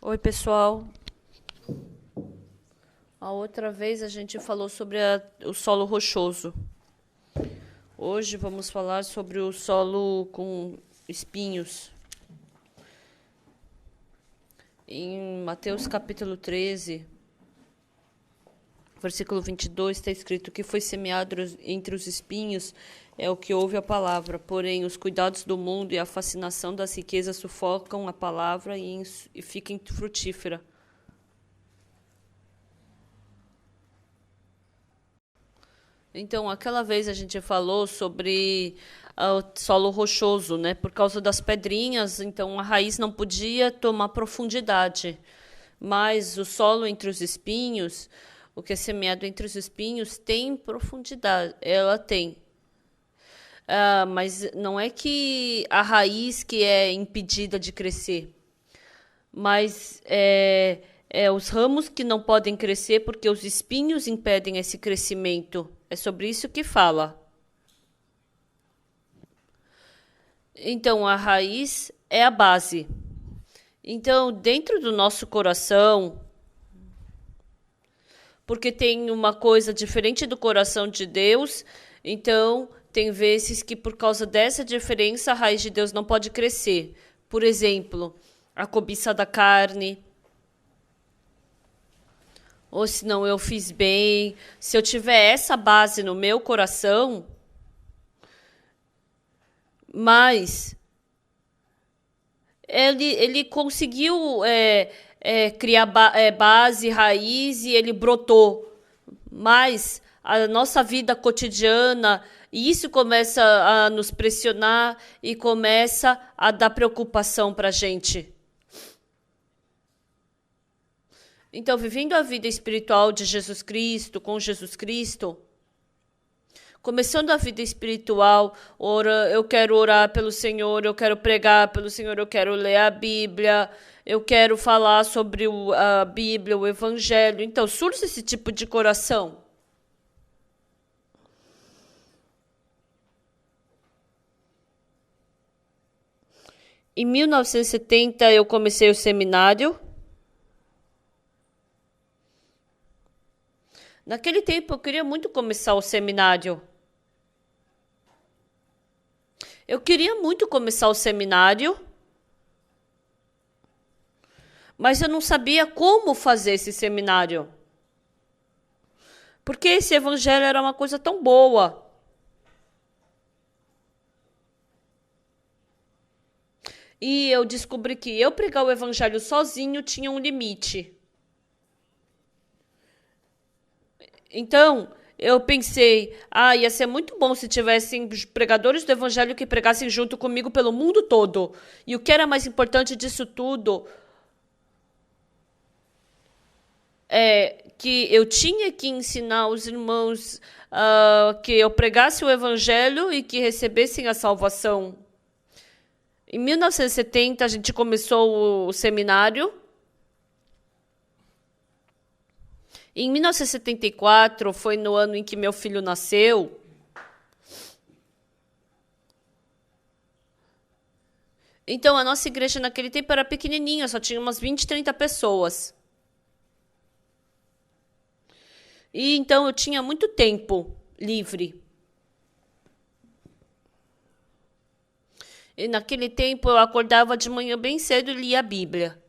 Oi, pessoal. A outra vez a gente falou sobre o solo rochoso. Hoje vamos falar sobre o solo com espinhos. Em Mateus capítulo 13, versículo 22, está escrito: que foi semeado entre os espinhos é o que ouve a palavra, porém os cuidados do mundo e a fascinação das riquezas sufocam a palavra e fica infrutífera. Então, aquela vez a gente falou sobre o solo rochoso, né? Por causa das pedrinhas, então a raiz não podia tomar profundidade. Mas o solo entre os espinhos, o que é semeado entre os espinhos, tem profundidade. Ela tem. Mas não é que a raiz que é impedida de crescer, mas é os ramos que não podem crescer porque os espinhos impedem esse crescimento. É sobre isso que fala. Então, a raiz é a base. Então, dentro do nosso coração, porque tem uma coisa diferente do coração de Deus, então tem vezes que por causa dessa diferença a raiz de Deus não pode crescer. Por exemplo, a cobiça da carne, ou se não eu fiz bem. Se eu tiver essa base no meu coração, mas ele conseguiu criar base, raiz e ele brotou. Mas a nossa vida cotidiana, isso começa a nos pressionar e começa a dar preocupação para a gente. Então, vivendo a vida espiritual de Jesus Cristo, com Jesus Cristo, começando a vida espiritual, eu quero orar pelo Senhor, eu quero pregar pelo Senhor, eu quero ler a Bíblia, eu quero falar sobre a Bíblia, o Evangelho. Então, surge esse tipo de coração. Em 1970, eu comecei o seminário. Naquele tempo, eu queria muito começar o seminário. Eu queria muito começar o seminário, mas eu não sabia como fazer esse seminário. Porque esse evangelho era uma coisa tão boa. E eu descobri que eu pregar o evangelho sozinho tinha um limite. Então, eu pensei, ia ser muito bom se tivessem pregadores do evangelho que pregassem junto comigo pelo mundo todo. E o que era mais importante disso tudo é que eu tinha que ensinar os irmãos que eu pregasse o evangelho e que recebessem a salvação. Em 1970, a gente começou o seminário. Em 1974, foi no ano em que meu filho nasceu. Então, a nossa igreja naquele tempo era pequenininha, só tinha umas 20, 30 pessoas. E então eu tinha muito tempo livre. E naquele tempo eu acordava de manhã bem cedo e lia a Bíblia.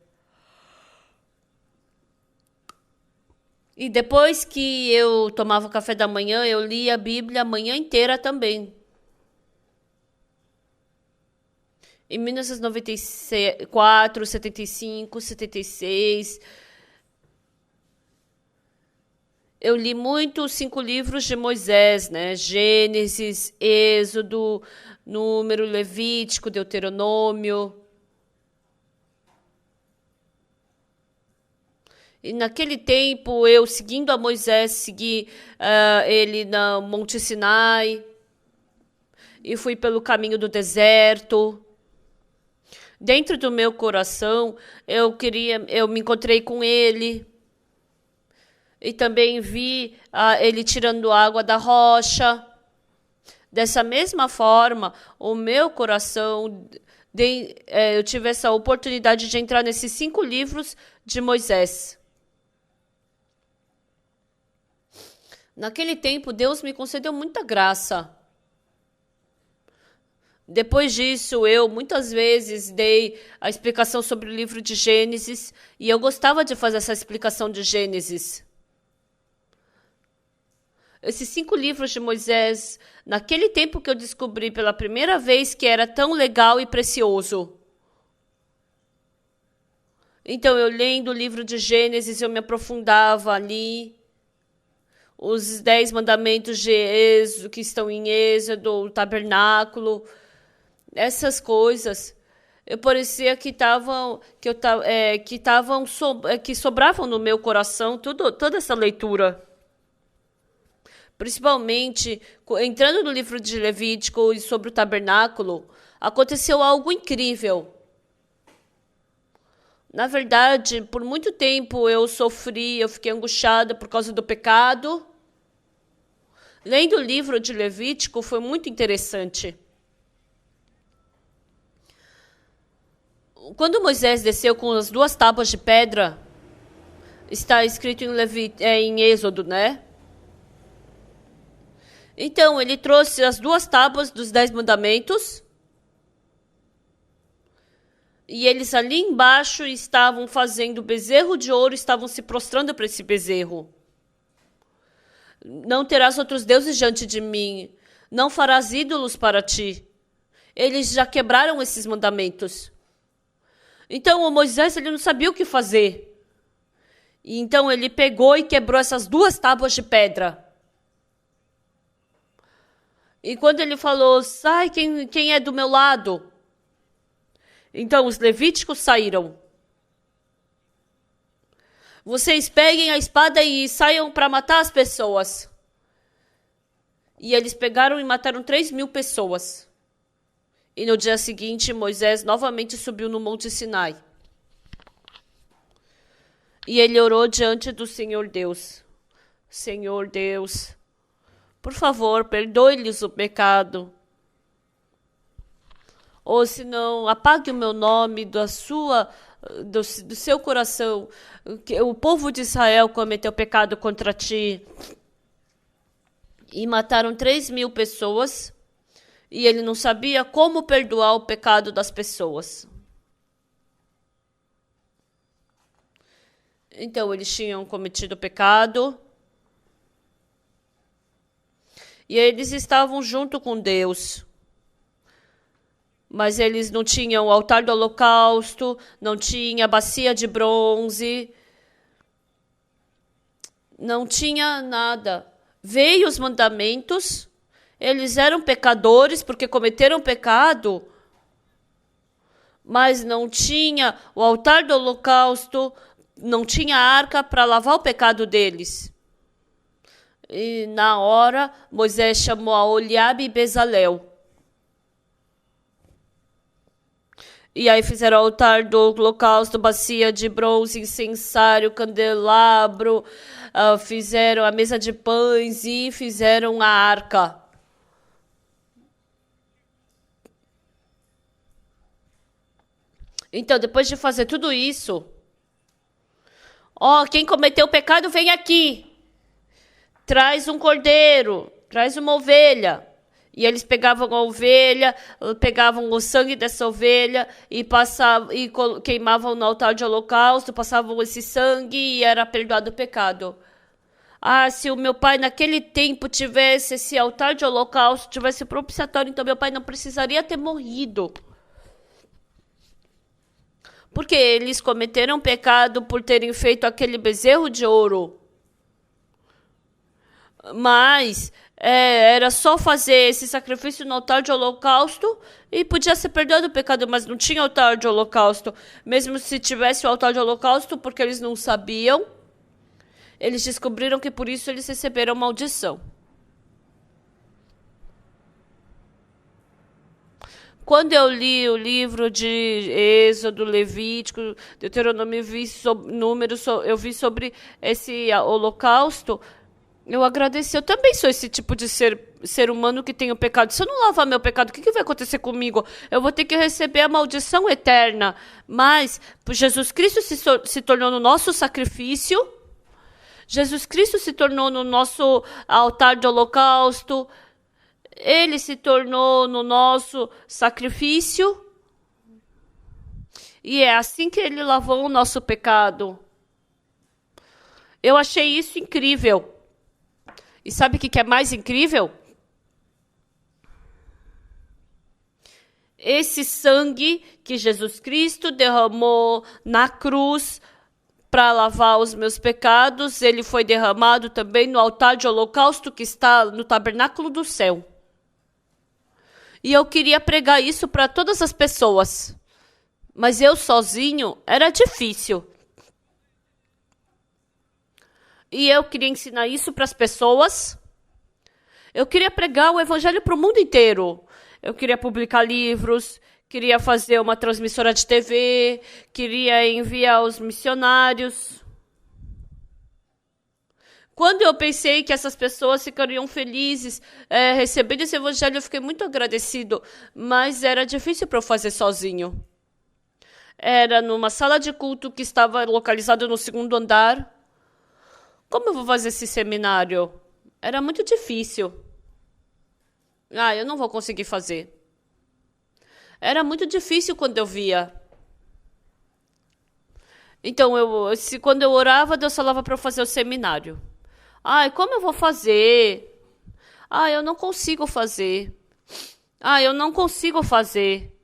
E depois que eu tomava o café da manhã, eu lia a Bíblia a manhã inteira também. Em 1994, 75, 76, eu li muito os 5 livros de Moisés, né? Gênesis, Êxodo, Número, Levítico, Deuteronômio. E naquele tempo, eu, seguindo a Moisés, segui ele no Monte Sinai. E fui pelo caminho do deserto. Dentro do meu coração, eu me encontrei com ele. E também vi ele tirando água da rocha. Dessa mesma forma, o meu coração eu tive essa oportunidade de entrar nesses 5 livros de Moisés. Naquele tempo, Deus me concedeu muita graça. Depois disso, eu muitas vezes dei a explicação sobre o livro de Gênesis e eu gostava de fazer essa explicação de Gênesis. Esses 5 livros de Moisés, naquele tempo que eu descobri pela primeira vez que era tão legal e precioso. Então, eu lendo o livro de Gênesis, eu me aprofundava ali. Os 10 mandamentos de Êxodo, que estão em Êxodo, o tabernáculo, essas coisas, eu parecia que que sobravam no meu coração toda essa leitura. Principalmente, entrando no livro de Levítico e sobre o tabernáculo, aconteceu algo incrível. Na verdade, por muito tempo eu sofri, eu fiquei angustiada por causa do pecado. Lendo o livro de Levítico foi muito interessante. Quando Moisés desceu com as 2 tábuas de pedra, está escrito em Êxodo, né? Então, ele trouxe as 2 tábuas dos 10 mandamentos. E eles ali embaixo estavam fazendo bezerro de ouro, estavam se prostrando para esse bezerro. Não terás outros deuses diante de mim. Não farás ídolos para ti. Eles já quebraram esses mandamentos. Então, o Moisés ele não sabia o que fazer. E então, ele pegou e quebrou essas 2 tábuas de pedra. E quando ele falou, sai, quem é do meu lado? Então, os levíticos saíram. Vocês peguem a espada e saiam para matar as pessoas. E eles pegaram e mataram 3.000 pessoas. E no dia seguinte, Moisés novamente subiu no Monte Sinai. E ele orou diante do Senhor Deus. Senhor Deus, por favor, perdoe-lhes o pecado. Ou se não, apague o meu nome do seu coração. O povo de Israel cometeu pecado contra ti. E mataram 3.000 pessoas. E ele não sabia como perdoar o pecado das pessoas. Então, eles tinham cometido pecado. E eles estavam junto com Deus. Mas eles não tinham o altar do holocausto, não tinha a bacia de bronze, não tinha nada. Veio os mandamentos, eles eram pecadores porque cometeram pecado, mas não tinha o altar do holocausto, não tinha arca para lavar o pecado deles. E na hora, Moisés chamou a Oliabe e Bezalel. E aí fizeram o altar do holocausto, bacia de bronze, incensário, candelabro, fizeram a mesa de pães e fizeram a arca. Então, depois de fazer tudo isso, quem cometeu o pecado, vem aqui. Traz um cordeiro, traz uma ovelha. E eles pegavam a ovelha, pegavam o sangue dessa ovelha e queimavam no altar de holocausto, passavam esse sangue e era perdoado o pecado. Se o meu pai naquele tempo tivesse esse altar de holocausto, tivesse propiciatório, então meu pai não precisaria ter morrido. Porque eles cometeram pecado por terem feito aquele bezerro de ouro. Mas era só fazer esse sacrifício no altar de holocausto e podia ser perdoado o pecado, mas não tinha altar de holocausto. Mesmo se tivesse o altar de holocausto, porque eles não sabiam, eles descobriram que por isso eles receberam maldição. Quando eu li o livro de Êxodo, Levítico, Deuteronômio, eu vi sobre esse holocausto. Eu agradeci. Eu também sou esse tipo de ser humano que tem o pecado. Se eu não lavar meu pecado, o que vai acontecer comigo? Eu vou ter que receber a maldição eterna. Mas Jesus Cristo se tornou no nosso sacrifício. Jesus Cristo se tornou no nosso altar de holocausto. Ele se tornou no nosso sacrifício. E é assim que ele lavou o nosso pecado. Eu achei isso incrível. E sabe o que é mais incrível? Esse sangue que Jesus Cristo derramou na cruz para lavar os meus pecados, ele foi derramado também no altar de holocausto que está no tabernáculo do céu. E eu queria pregar isso para todas as pessoas. Mas eu sozinho era difícil. E eu queria ensinar isso para as pessoas. Eu queria pregar o evangelho para o mundo inteiro. Eu queria publicar livros, queria fazer uma transmissora de TV, queria enviar os missionários. Quando eu pensei que essas pessoas ficariam felizes recebendo esse evangelho, eu fiquei muito agradecido. Mas era difícil para eu fazer sozinho. Era numa sala de culto que estava localizada no 2º andar. Como eu vou fazer esse seminário? Era muito difícil. Eu não vou conseguir fazer. Era muito difícil quando eu via. Então, quando eu orava, Deus falava para eu fazer o seminário. Como eu vou fazer? Eu não consigo fazer. Eu não consigo fazer.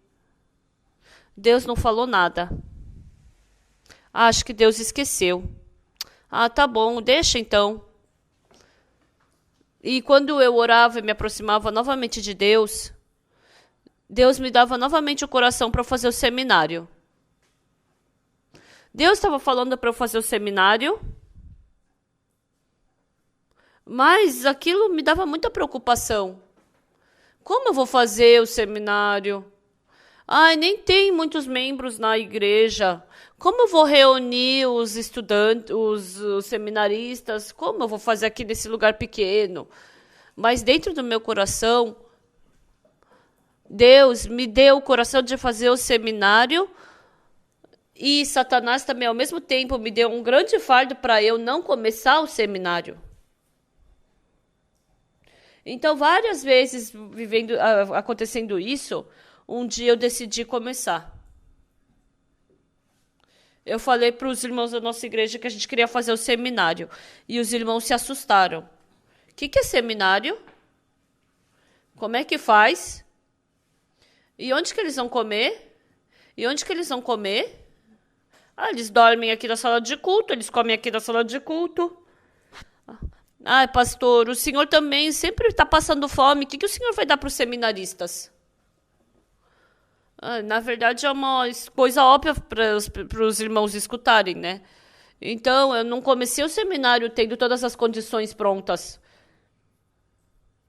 Deus não falou nada. Acho que Deus esqueceu. Tá bom, deixa então. E quando eu orava e me aproximava novamente de Deus, Deus me dava novamente o coração para fazer o seminário. Deus estava falando para eu fazer o seminário, mas aquilo me dava muita preocupação. Como eu vou fazer o seminário? Nem tem muitos membros na igreja. Como eu vou reunir os estudantes, os seminaristas? Como eu vou fazer aqui nesse lugar pequeno? Mas dentro do meu coração, Deus me deu o coração de fazer o seminário e Satanás também, ao mesmo tempo, me deu um grande fardo para eu não começar o seminário. Então, várias vezes acontecendo isso, um dia eu decidi começar. Eu falei para os irmãos da nossa igreja que a gente queria fazer o seminário. E os irmãos se assustaram. O que é seminário? Como é que faz? E onde que eles vão comer? E onde que eles vão comer? Eles dormem aqui na sala de culto, eles comem aqui na sala de culto. Pastor, o senhor também sempre está passando fome. O que o senhor vai dar para os seminaristas? Na verdade, é uma coisa óbvia para os irmãos escutarem, né? Então, eu não comecei o seminário tendo todas as condições prontas.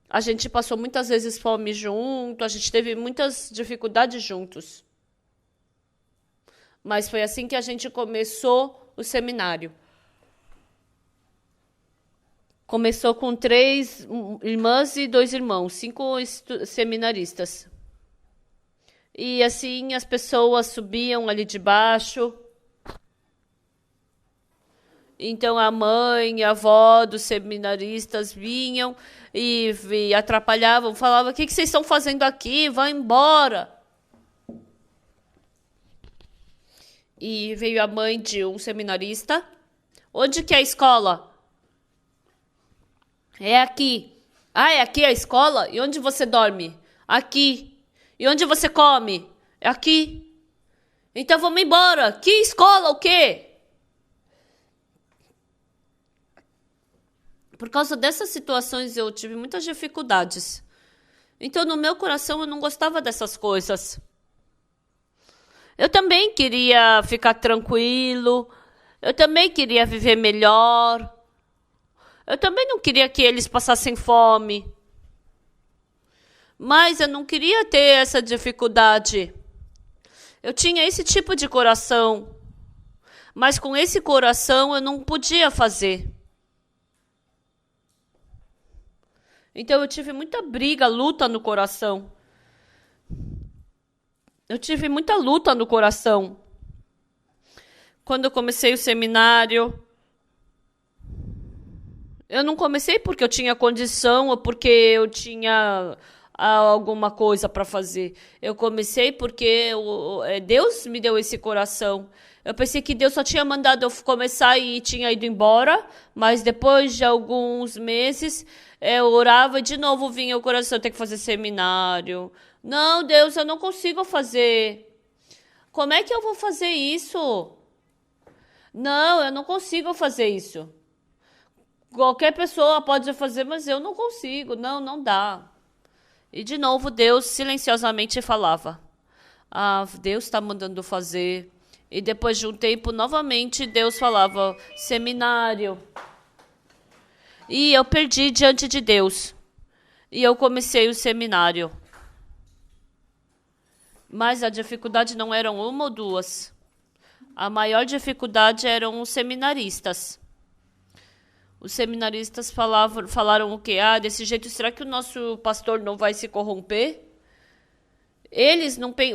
A gente passou muitas vezes fome junto, a gente teve muitas dificuldades juntos. Mas foi assim que a gente começou o seminário. Começou com 3 irmãs e 2 irmãos, 5 seminaristas. E assim as pessoas subiam ali de baixo. Então a mãe e a avó dos seminaristas vinham e atrapalhavam, falavam: o que vocês estão fazendo aqui? Vão embora. E veio a mãe de um seminarista. Onde que é a escola? É aqui. É aqui a escola? E onde você dorme? Aqui. E onde você come? É aqui. Então vamos embora. Que escola, o quê? Por causa dessas situações eu tive muitas dificuldades. Então no meu coração eu não gostava dessas coisas. Eu também queria ficar tranquilo. Eu também queria viver melhor. Eu também não queria que eles passassem fome. Mas eu não queria ter essa dificuldade. Eu tinha esse tipo de coração. Mas com esse coração eu não podia fazer. Então eu tive muita briga, luta no coração. Eu tive muita luta no coração. Quando eu comecei o seminário, eu não comecei porque eu tinha condição ou porque eu tinha alguma coisa para fazer. Eu comecei porque Deus me deu esse coração. Eu pensei que Deus só tinha mandado eu começar e tinha ido embora, mas depois de alguns meses eu orava e de novo vinha o coração, ter que fazer seminário. Não, Deus, eu não consigo fazer. Como é que eu vou fazer isso? Não, eu não consigo fazer isso. Qualquer pessoa pode fazer, mas eu não consigo. Não, não dá. E de novo Deus silenciosamente falava: Ah, Deus está mandando fazer. E depois de um tempo, novamente, Deus falava: seminário. E eu perdi diante de Deus. E eu comecei o seminário. Mas a dificuldade não eram uma ou duas. A maior dificuldade eram os seminaristas. Os seminaristas falaram o quê? Ah, desse jeito, será que o nosso pastor não vai se corromper?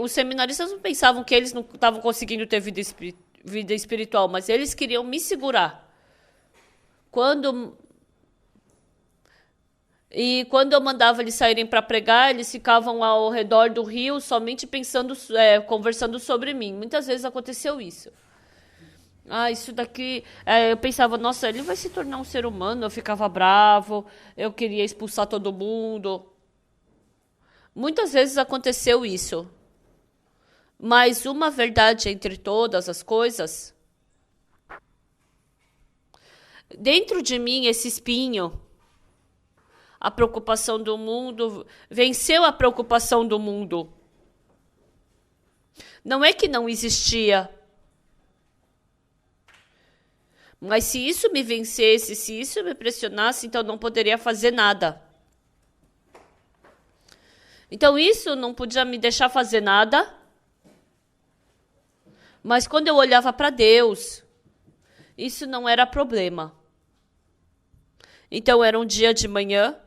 Os seminaristas não pensavam que eles não estavam conseguindo ter vida espiritual, mas eles queriam me segurar. Quando eu mandava eles saírem para pregar, eles ficavam ao redor do rio somente pensando, conversando sobre mim. Muitas vezes aconteceu isso. Ah, isso daqui. Eu pensava, nossa, ele vai se tornar um ser humano. Eu ficava bravo, eu queria expulsar todo mundo. Muitas vezes aconteceu isso. Mas uma verdade entre todas as coisas. Dentro de mim, esse espinho, a preocupação do mundo, venceu a preocupação do mundo. Não é que não existia. Mas se isso me vencesse, se isso me pressionasse, então eu não poderia fazer nada. Então isso não podia me deixar fazer nada. Mas quando eu olhava para Deus, isso não era problema. Então era um dia de manhã.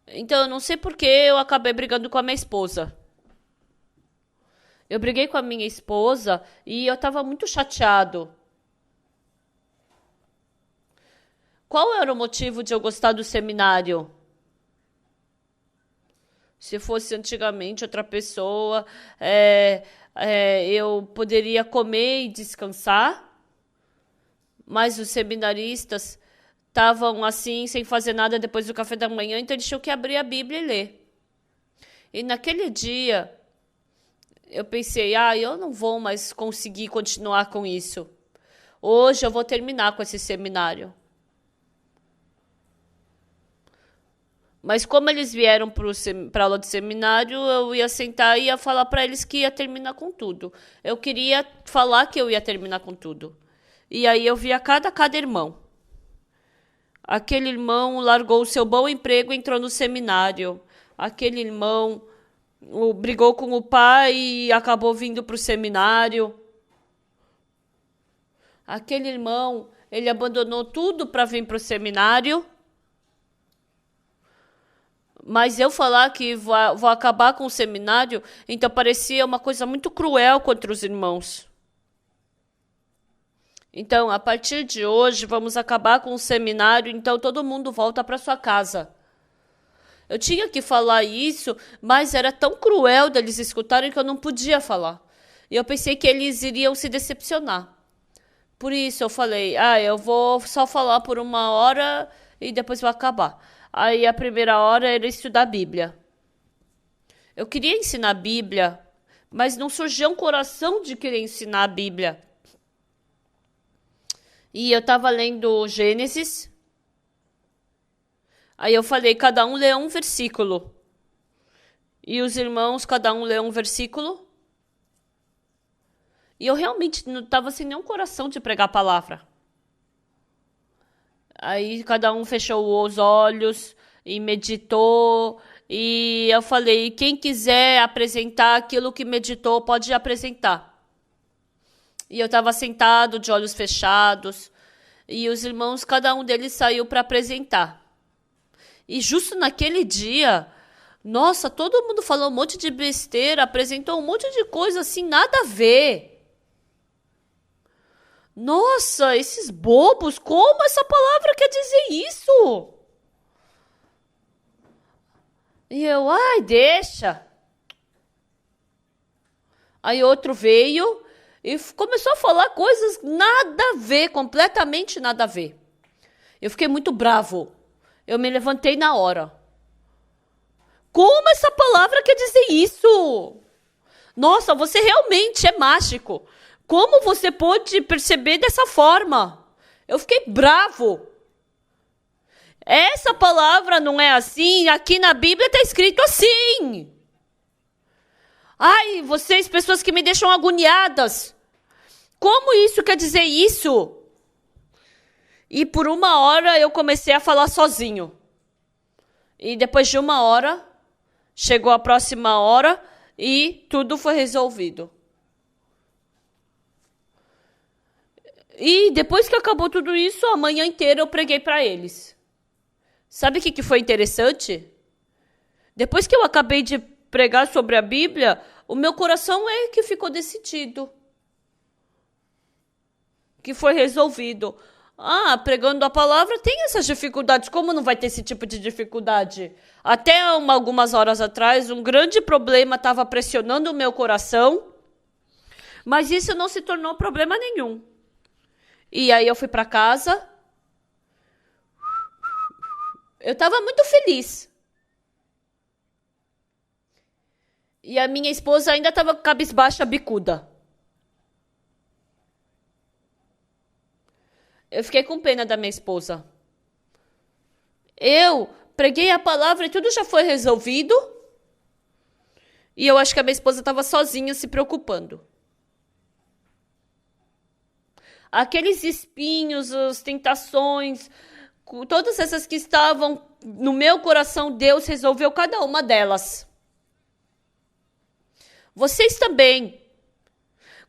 Então eu não sei por que eu acabei brigando com a minha esposa. Eu briguei com a minha esposa e eu estava muito chateado. Qual era o motivo de eu gostar do seminário? Se fosse antigamente outra pessoa, eu poderia comer e descansar, mas os seminaristas estavam assim, sem fazer nada depois do café da manhã, então eles tinham que abrir a Bíblia e ler. E naquele dia, eu pensei, eu não vou mais conseguir continuar com isso. Hoje eu vou terminar com esse seminário. Mas como eles vieram para a aula de seminário, eu ia sentar e ia falar para eles que ia terminar com tudo. Eu queria falar que eu ia terminar com tudo. E aí eu via cada irmão. Aquele irmão largou o seu bom emprego e entrou no seminário. Aquele irmão brigou com o pai e acabou vindo para o seminário. Aquele irmão, ele abandonou tudo para vir para o seminário. Mas eu falar que vou acabar com o seminário, então parecia uma coisa muito cruel contra os irmãos. Então, a partir de hoje, vamos acabar com o seminário, então todo mundo volta para sua casa. Eu tinha que falar isso, mas era tão cruel deles escutarem que eu não podia falar. E eu pensei que eles iriam se decepcionar. Por isso eu falei, eu vou só falar por 1 hora e depois vou acabar. Aí a primeira hora era estudar a Bíblia. Eu queria ensinar a Bíblia, mas não surgiu um coração de querer ensinar a Bíblia. E eu estava lendo Gênesis. Aí eu falei, cada um lê um versículo. E os irmãos, cada um lê um versículo. E eu realmente não estava sem nenhum coração de pregar a palavra. Aí cada um fechou os olhos e meditou. E eu falei, quem quiser apresentar aquilo que meditou, pode apresentar. E eu estava sentado, de olhos fechados. E os irmãos, cada um deles saiu para apresentar. E justo naquele dia, nossa, todo mundo falou um monte de besteira, apresentou um monte de coisa assim, nada a ver. Nossa, esses bobos, como essa palavra quer dizer isso? E eu, ai, deixa. Aí outro veio e começou a falar coisas nada a ver, completamente nada a ver. Eu fiquei muito bravo. Eu me levantei na hora. Como essa palavra quer dizer isso? Nossa, você realmente é mágico. Como você pôde perceber dessa forma? Eu fiquei bravo. Essa palavra não é assim, aqui na Bíblia está escrito assim. Ai, vocês, pessoas que me deixam agoniadas. Como isso quer dizer isso? E por uma hora eu comecei a falar sozinho. E depois de uma hora, chegou a próxima hora e tudo foi resolvido. E depois que acabou tudo isso, a manhã inteira eu preguei para eles. Sabe o que foi interessante? Depois que eu acabei de pregar sobre a Bíblia, o meu coração é que ficou decidido. Que foi resolvido. Ah, pregando a palavra tem essas dificuldades. Como não vai ter esse tipo de dificuldade? Até algumas horas atrás, um grande problema estava pressionando o meu coração, mas isso não se tornou problema nenhum. E aí eu fui para casa. Eu estava muito feliz. E a minha esposa ainda estava cabisbaixa, bicuda. Eu fiquei com pena da minha esposa. Eu preguei a palavra e tudo já foi resolvido. E eu acho que a minha esposa estava sozinha se preocupando. Aqueles espinhos, as tentações, todas essas que estavam no meu coração, Deus resolveu cada uma delas. Vocês também.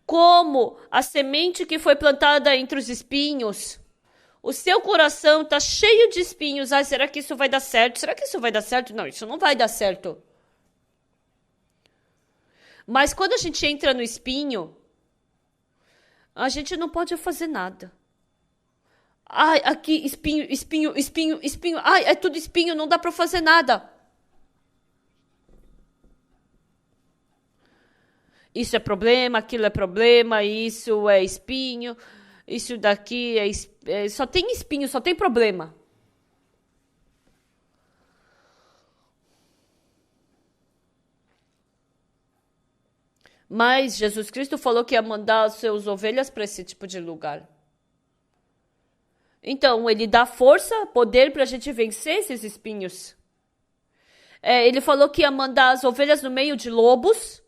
Como a semente que foi plantada entre os espinhos, o seu coração está cheio de espinhos. Ah, será que isso vai dar certo? Será que isso vai dar certo? Não, isso não vai dar certo. Mas quando a gente entra no espinho, a gente não pode fazer nada. Ai, aqui, espinho, espinho, espinho, espinho. Ai, é tudo espinho, não dá para fazer nada. Isso é problema, aquilo é problema, isso é espinho, isso daqui só tem espinho, só tem problema. Mas Jesus Cristo falou que ia mandar as suas ovelhas para esse tipo de lugar. Então, ele dá força, poder para a gente vencer esses espinhos. Ele falou que ia mandar as ovelhas no meio de lobos.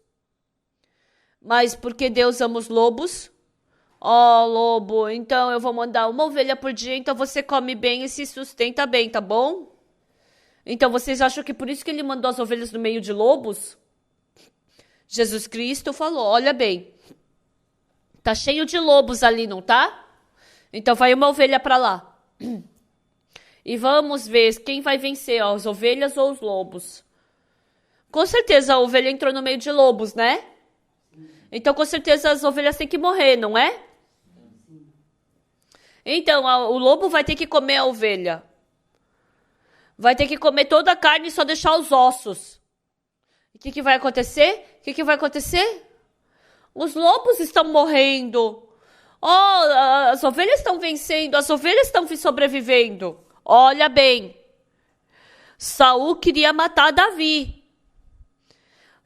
Mas porque Deus ama os lobos? Ó, lobo, então eu vou mandar uma ovelha por dia, então você come bem e se sustenta bem, tá bom? Então vocês acham que por isso que ele mandou as ovelhas no meio de lobos? Jesus Cristo falou, olha bem, tá cheio de lobos ali, não tá? Então vai uma ovelha para lá. E vamos ver quem vai vencer, ó, as ovelhas ou os lobos. Com certeza a ovelha entrou no meio de lobos, né? Então, com certeza, as ovelhas têm que morrer, não é? Então, o lobo vai ter que comer a ovelha. Vai ter que comer toda a carne e só deixar os ossos. E o que vai acontecer? O que vai acontecer? Os lobos estão morrendo. Oh, as ovelhas estão vencendo. As ovelhas estão sobrevivendo. Olha bem. Saul queria matar Davi.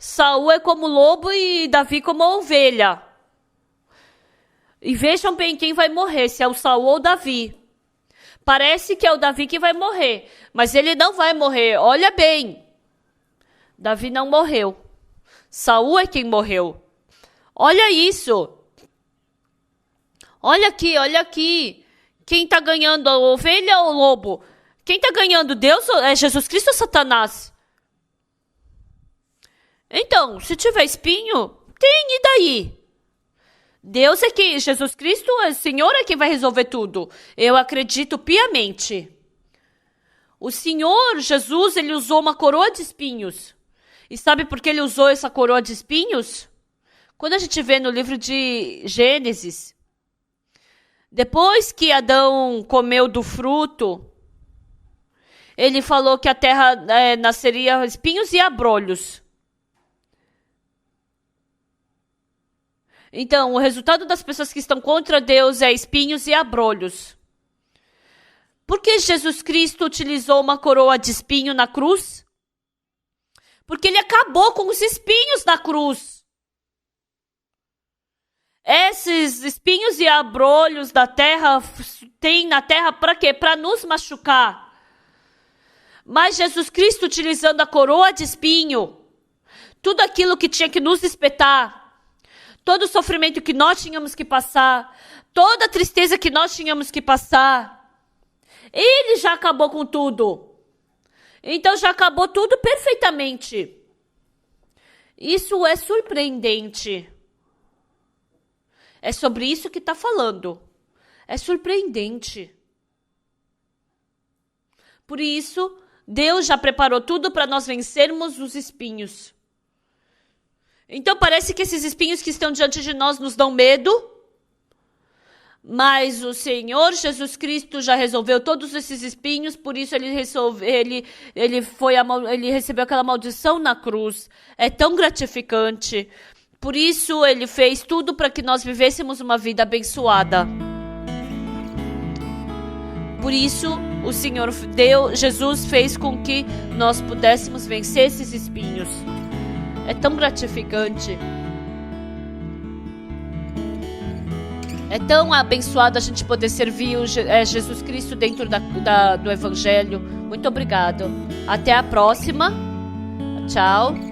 Saul é como lobo e Davi como ovelha. E vejam bem quem vai morrer, se é o Saul ou o Davi. Parece que é o Davi que vai morrer, mas ele não vai morrer. Olha bem. Davi não morreu. Saul é quem morreu. Olha isso. Olha aqui, olha aqui. Quem está ganhando, a ovelha ou o lobo? Quem está ganhando, Deus? É Jesus Cristo ou Satanás? Então, se tiver espinho, tem, e daí? Deus é que, Jesus Cristo, o Senhor é quem vai resolver tudo. Eu acredito piamente. O Senhor Jesus, ele usou uma coroa de espinhos. E sabe por que ele usou essa coroa de espinhos? Quando a gente vê no livro de Gênesis, depois que Adão comeu do fruto, ele falou que a terra nasceria espinhos e abrolhos. Então, o resultado das pessoas que estão contra Deus é espinhos e abrolhos. Por que Jesus Cristo utilizou uma coroa de espinho na cruz? Porque ele acabou com os espinhos na cruz. Esses espinhos e abrolhos da terra tem na terra para quê? Para nos machucar. Mas Jesus Cristo, utilizando a coroa de espinho, tudo aquilo que tinha que nos espetar, todo o sofrimento que nós tínhamos que passar, toda a tristeza que nós tínhamos que passar, ele já acabou com tudo. Então já acabou tudo perfeitamente. Isso é surpreendente. É sobre isso que está falando. É surpreendente. Por isso, Deus já preparou tudo para nós vencermos os espinhos. Então parece que esses espinhos que estão diante de nós nos dão medo, mas o Senhor Jesus Cristo já resolveu todos esses espinhos, por isso ele recebeu aquela maldição na cruz. É tão gratificante. Por isso ele fez tudo para que nós vivêssemos uma vida abençoada. Por isso o Senhor Jesus fez com que nós pudéssemos vencer esses espinhos. É tão gratificante. É tão abençoado a gente poder servir Jesus Cristo dentro do Evangelho. Muito obrigado. Até a próxima. Tchau.